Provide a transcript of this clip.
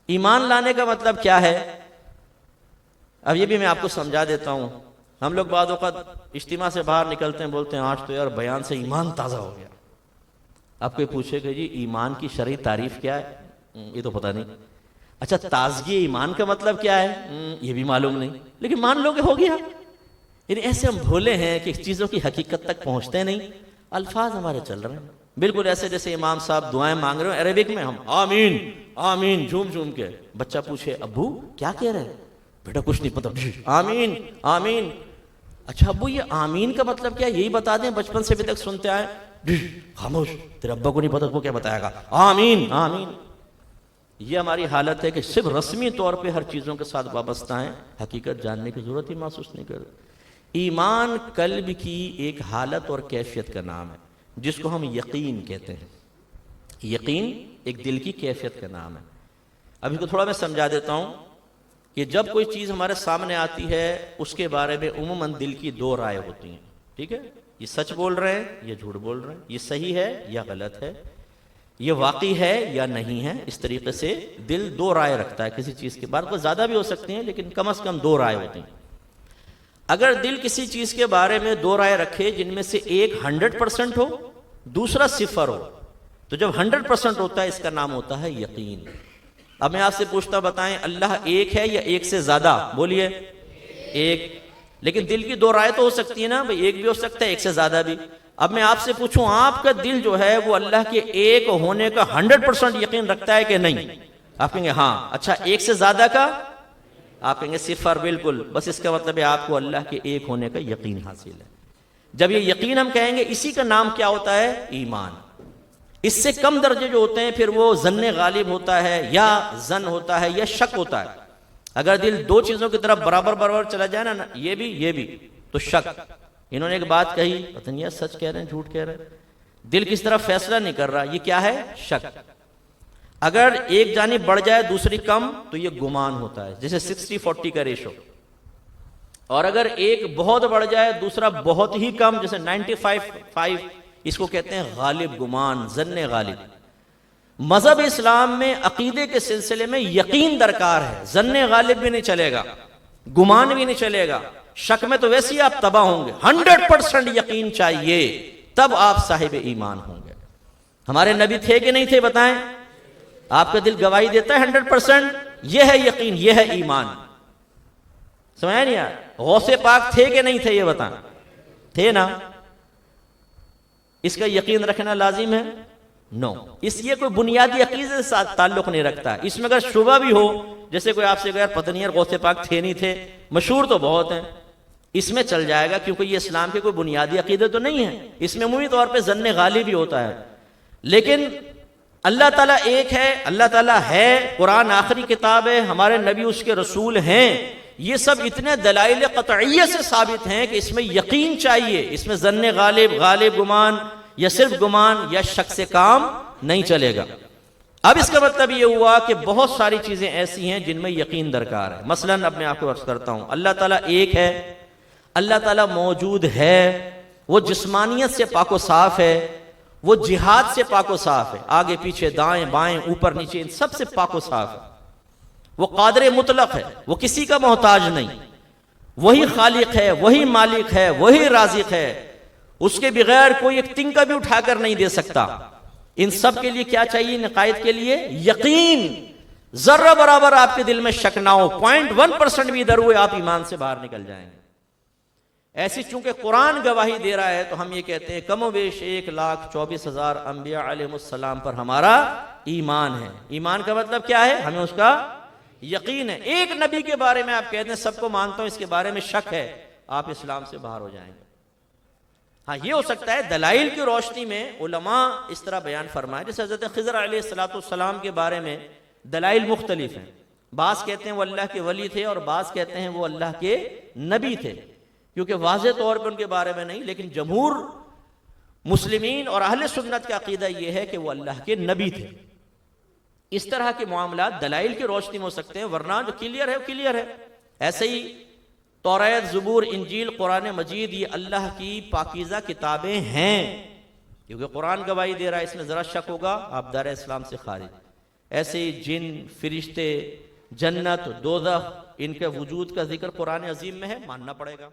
ایمان لانے کا مطلب کیا ہے؟ اب یہ بھی میں آپ کو سمجھا دیتا ہوں. ہم لوگ بعض اوقات اجتماع سے باہر نکلتے ہیں، بولتے ہیں آج تو یار بیان سے ایمان تازہ ہو گیا. آپ کوئی پوچھے کہ جی ایمان کی شرعی تعریف کیا ہے؟ یہ تو پتہ نہیں. اچھا تازگی ایمان کا مطلب کیا ہے؟ یہ بھی معلوم نہیں، لیکن مان لو کہ ہو گیا. یعنی ایسے ہم بھولے ہیں کہ چیزوں کی حقیقت تک پہنچتے نہیں، الفاظ ہمارے چل رہے ہیں بالکل ایسے جیسے امام صاحب دعائیں مانگ رہے ہیں عربک میں، ہم آمین آمین جھوم جھوم کے. بچہ پوچھے ابو کیا کہہ رہے ہیں؟ بیٹا کچھ نہیں پتا، آمین آمین. اچھا ابو یہ آمین کا مطلب کیا ہے؟ یہی بتا دیں، بچپن سے ابھی تک سنتے آئے. خاموش، تیرے ابا کو نہیں پتا وہ کیا بتائے گا، آمین آمین. یہ ہماری حالت ہے کہ صرف رسمی طور پہ ہر چیزوں کے ساتھ وابستہ ہیں، حقیقت جاننے کی ضرورت ہی محسوس نہیں کرتے. ایمان قلب کی ایک حالت اور کیفیت کا نام ہے جس کو ہم یقین کہتے ہیں. یقین ایک دل کی کیفیت کا نام ہے. اب اس کو تھوڑا میں سمجھا دیتا ہوں کہ جب کوئی چیز ہمارے سامنے آتی ہے اس کے بارے میں عموماً دل کی دو رائے ہوتی ہیں. ٹھیک ہے، یہ سچ بول رہے ہیں یہ جھوٹ بول رہے ہیں، یہ صحیح ہے یا غلط ہے، یہ واقعی ہے یا نہیں ہے. اس طریقے سے دل دو رائے رکھتا ہے کسی چیز کے بارے میں. زیادہ بھی ہو سکتی ہیں لیکن کم از کم دو رائے ہوتی ہیں. اگر دل کسی چیز کے بارے میں دو رائے رکھے جن میں سے ایک 100% ہو دوسرا 0 ہو، تو جب 100% ہوتا ہے اس کا نام ہوتا ہے یقین. اب میں آپ سے پوچھتا بتائیں اللہ ایک ہے یا ایک سے زیادہ؟ بولیے ایک. لیکن دل کی دو رائے تو ہو سکتی ہے نا بھئی، ایک بھی ہو سکتا ہے ایک سے زیادہ بھی. اب میں آپ سے پوچھوں آپ کا دل جو ہے وہ اللہ کے ایک ہونے کا 100% یقین رکھتا ہے کہ نہیں؟ آپ کہیں گے ہاں. اچھا ایک سے زیادہ کا؟ آپ کہیں گے 0. بالکل، بس اس کا مطلب ہے آپ کو اللہ کے ایک ہونے کا یقین حاصل ہے. جب یہ یقین ہم کہیں گے اسی کا نام کیا ہوتا ہے؟ ایمان. اس سے کم درجے جو ہوتے ہیں پھر وہ ظن غالب ہوتا ہے یا ظن ہوتا ہے یا شک ہوتا ہے. اگر دل دو چیزوں کی طرف برابر چلا جائے نا، یہ بھی تو شک. انہوں نے ایک بات کہی، پتہ نہیں سچ کہہ رہے ہیں جھوٹ کہہ رہے ہیں، دل کس طرف فیصلہ نہیں کر رہا. یہ کیا ہے؟ شک. اگر ایک جانب بڑھ جائے دوسری کم تو یہ گمان ہوتا ہے، جیسے 60-40 کا ریشو. اور اگر ایک بہت بڑھ جائے دوسرا بہت ہی کم، جیسے 95-5، اس کو کہتے ہیں غالب گمان، ظن غالب. مذہب اسلام میں عقیدے کے سلسلے میں یقین درکار ہے. ظن غالب بھی نہیں چلے گا، گمان بھی نہیں چلے گا. شک میں تو ویسے ہی آپ تباہ ہوں گے. 100% یقین چاہیے تب آپ صاحب ایمان ہوں گے. ہمارے نبی تھے کہ نہیں تھے بتائیں؟ آپ کا دل گواہی دیتا ہے 100%. یہ ہے یقین، یہ ہے ایمان. سمجھا نہیں یار؟ غوث پاک تھے کہ نہیں تھے یہ بتائیں؟ تھے نا. اس کا یقین رکھنا لازم ہے؟ نو. اس لیے کوئی بنیادی عقیدے سے ساتھ تعلق نہیں رکھتا. اس میں اگر شبہ بھی ہو، جیسے کوئی آپ سے کہے پتہ نہیں یار غوث پاک تھے نہیں تھے، مشہور تو بہت ہیں، اس میں چل جائے گا کیونکہ یہ اسلام کے کوئی بنیادی عقیدے تو نہیں ہے. اس میں عمومی طور پہ ظن غالب ہی ہوتا ہے. لیکن اللہ تعالیٰ ایک ہے، اللہ تعالیٰ ہے، قرآن آخری کتاب ہے، ہمارے نبی اس کے رسول ہیں. یہ سب اتنے دلائل قطعیہ سے ثابت ہیں کہ اس میں یقین چاہیے. اس میں ظن غالب گمان یا صرف گمان یا شک سے کام نہیں چلے گا. اب اس کا مطلب یہ ہوا کہ بہت ساری چیزیں ایسی ہیں جن میں یقین درکار ہے. مثلاً اب میں آپ کو عرض کرتا ہوں، اللہ تعالیٰ ایک ہے، اللہ تعالیٰ موجود ہے، وہ جسمانیت سے پاک و صاف ہے، وہ جہاد سے پاک و صاف ہے، آگے پیچھے دائیں بائیں اوپر نیچے ان سب سے پاک و صاف ہے. وہ قادر مطلق ہے، وہ کسی کا محتاج نہیں، وہی خالق ہے، وہی مالک ہے، وہی رازق ہے، اس کے بغیر کوئی ایک تنکا بھی اٹھا کر نہیں دے سکتا. ان سب کے لیے کیا چاہیے؟ عقائد کے لیے یقین. ذرہ برابر آپ کے دل میں شک نہ ہو، 0.1% بھی ادھر ہوئے آپ ایمان سے باہر نکل جائیں گے. ایسی چونکہ قرآن گواہی دے رہا ہے تو ہم یہ کہتے ہیں کم و بیش 1,24,000 انبیاء علیہ السلام پر ہمارا ایمان ہے. ایمان کا مطلب کیا ہے؟ ہمیں اس کا یقین ہے. ایک نبی کے بارے میں آپ کہتے ہیں سب کو مانتا ہوں، اس کے بارے میں شک ہے، آپ اسلام سے باہر ہو جائیں گے. ہاں یہ ہو سکتا ہے دلائل کی روشنی میں علماء اس طرح بیان فرمائے، جیسے حضرت خضر علیہ السلام کے بارے میں دلائل مختلف ہیں. بعض کہتے ہیں وہ اللہ کے ولی تھے اور بعض کہتے ہیں وہ اللہ کے نبی تھے، کیونکہ واضح طور پر ان کے بارے میں نہیں، لیکن جمہور مسلمین اور اہل سنت کا عقیدہ یہ ہے کہ وہ اللہ کے نبی تھے. اس طرح کے معاملات دلائل کی روشنی میں ہو سکتے ہیں، ورنہ جو کلیئر ہے وہ کلیئر ہے. ایسے ہی توریت، زبور، انجیل، قرآن مجید یہ اللہ کی پاکیزہ کتابیں ہیں، کیونکہ قرآن گواہی دے رہا ہے. اس میں ذرا شک ہوگا آپ دار اسلام سے خارج. ایسے ہی جن، فرشتے، جنت، دوزخ، ان کے وجود کا ذکر قرآن عظیم میں ہے، ماننا پڑے گا۔